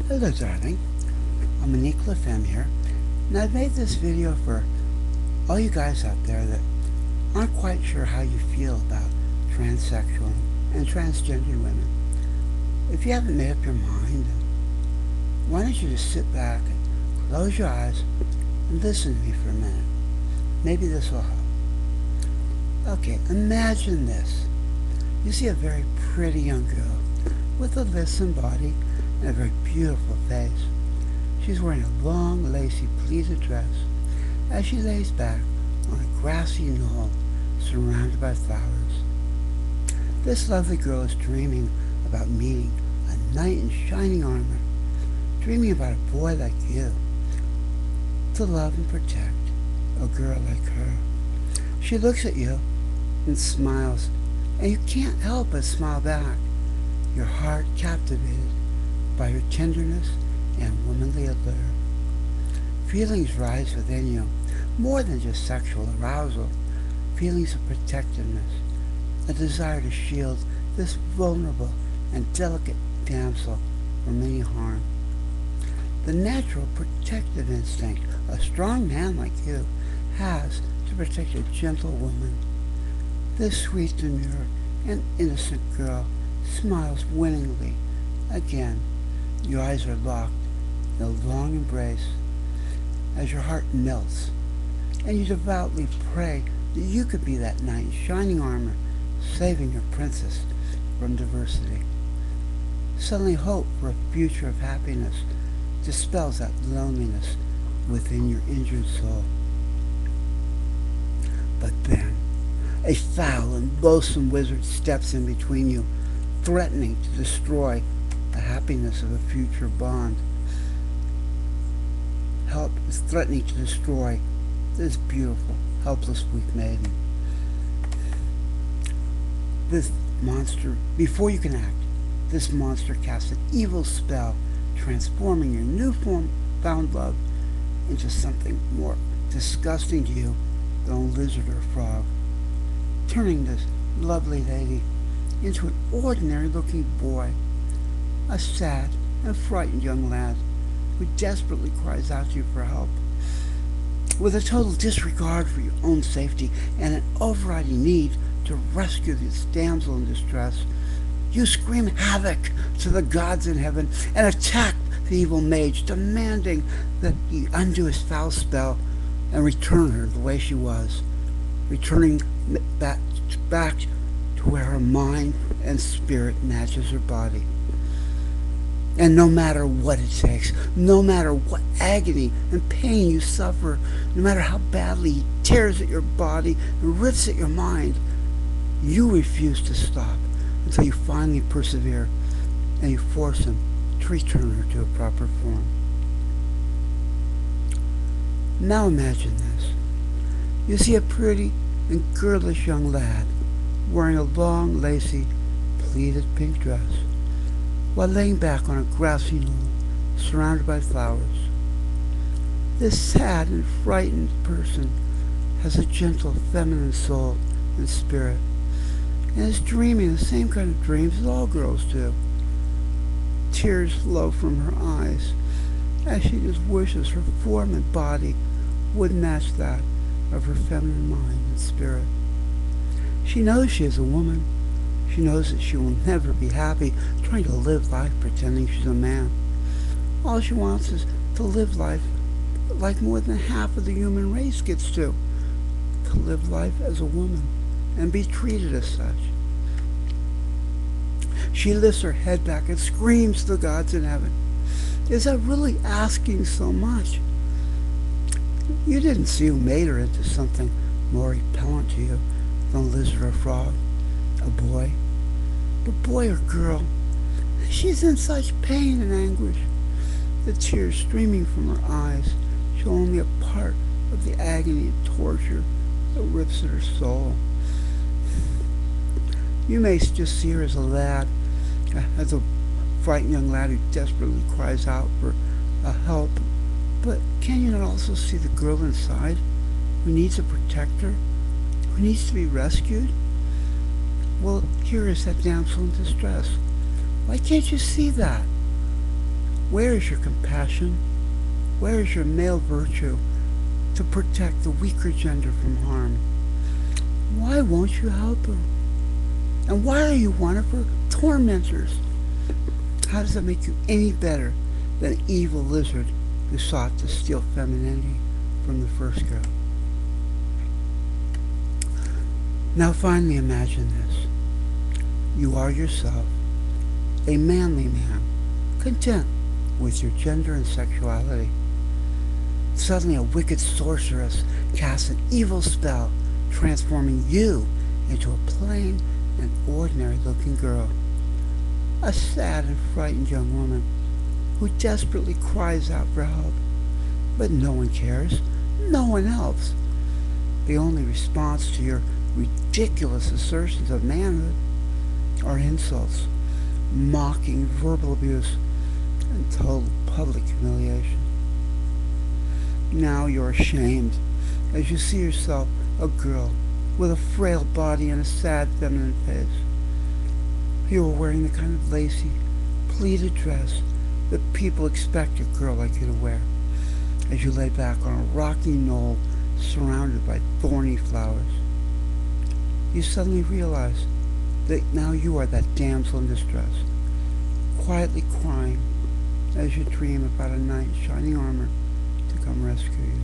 Hello darling, I'm Unique Femme here, and I've made this video for all you guys out there that aren't quite sure how you feel about transsexual and transgender women. If you haven't made up your mind, why don't you just sit back and close your eyes and listen to me for a minute. Maybe this will help. Okay, imagine this. You see a very pretty young girl with a lithsome body and a very beautiful face. She's wearing a long, lacy, pleated dress as she lays back on a grassy knoll surrounded by flowers. This lovely girl is dreaming about meeting a knight in shining armor, dreaming about a boy like you, to love and protect a girl like her. She looks at you and smiles, and you can't help but smile back, your heart captivated by her tenderness and womanly allure. Feelings rise within you, more than just sexual arousal, feelings of protectiveness, a desire to shield this vulnerable and delicate damsel from any harm. The natural protective instinct a strong man like you has to protect a gentle woman. This sweet, demure, and innocent girl smiles winningly. Again, your eyes are locked in a long embrace as your heart melts, and you devoutly pray that you could be that knight in shining armor, saving your princess from diversity. Suddenly hope for a future of happiness dispels that loneliness within your injured soul. But then, a foul and loathsome wizard steps in between you, threatening to destroy the happiness of a future bond. Help is threatening to destroy this beautiful, helpless, weak maiden. This monster, before you can act, this monster casts an evil spell, transforming your newfound love into something more disgusting to you than a lizard or frog, turning this lovely lady into an ordinary-looking boy, a sad and frightened young lad who desperately cries out to you for help. With a total disregard for your own safety and an overriding need to rescue this damsel in distress, you scream havoc to the gods in heaven and attack the evil mage, demanding that he undo his foul spell and return her the way she was, returning back to where her mind and spirit matches her body. And no matter what it takes, no matter what agony and pain you suffer, no matter how badly he tears at your body and rips at your mind, you refuse to stop until you finally persevere and you force him to return her to a proper form. Now imagine this. You see a pretty and girlish young lad wearing a long, lacy, pleated pink dress while laying back on a grassy knoll surrounded by flowers. This sad and frightened person has a gentle feminine soul and spirit, and is dreaming the same kind of dreams that all girls do. Tears flow from her eyes as she just wishes her form and body would match that of her feminine mind and spirit. She knows she is a woman. She knows that she will never be happy trying to live life pretending she's a man. All she wants is to live life like more than half of the human race gets to live life as a woman and be treated as such. She lifts her head back and screams to the gods in heaven. Is that really asking so much? You didn't see who made her into something more repellent to you than a lizard or frog, a boy. But boy or girl, she's in such pain and anguish, the tears streaming from her eyes show only a part of the agony and torture that rips at her soul. You may just see her as a lad, as a frightened young lad who desperately cries out for help, but can you not also see the girl inside who needs a protector, who needs to be rescued? Well, here is that damsel in distress. Why can't you see that? Where is your compassion? Where is your male virtue to protect the weaker gender from harm? Why won't you help her? And why are you one of her tormentors? How does that make you any better than an evil lizard who sought to steal femininity from the first girl? Now finally imagine this. You are yourself, a manly man, content with your gender and sexuality. Suddenly a wicked sorceress casts an evil spell, transforming you into a plain and ordinary-looking girl. A sad and frightened young woman who desperately cries out for help. But no one cares, no one helps. The only response to your ridiculous assertions of manhood are insults, mocking verbal abuse, and total public humiliation. Now you're ashamed as you see yourself a girl with a frail body and a sad feminine face. You are wearing the kind of lacy, pleated dress that people expect a girl like you to wear as you lay back on a rocky knoll surrounded by thorny flowers. You suddenly realize that now you are that damsel in distress, quietly crying as you dream about a knight in shining armor to come rescue you.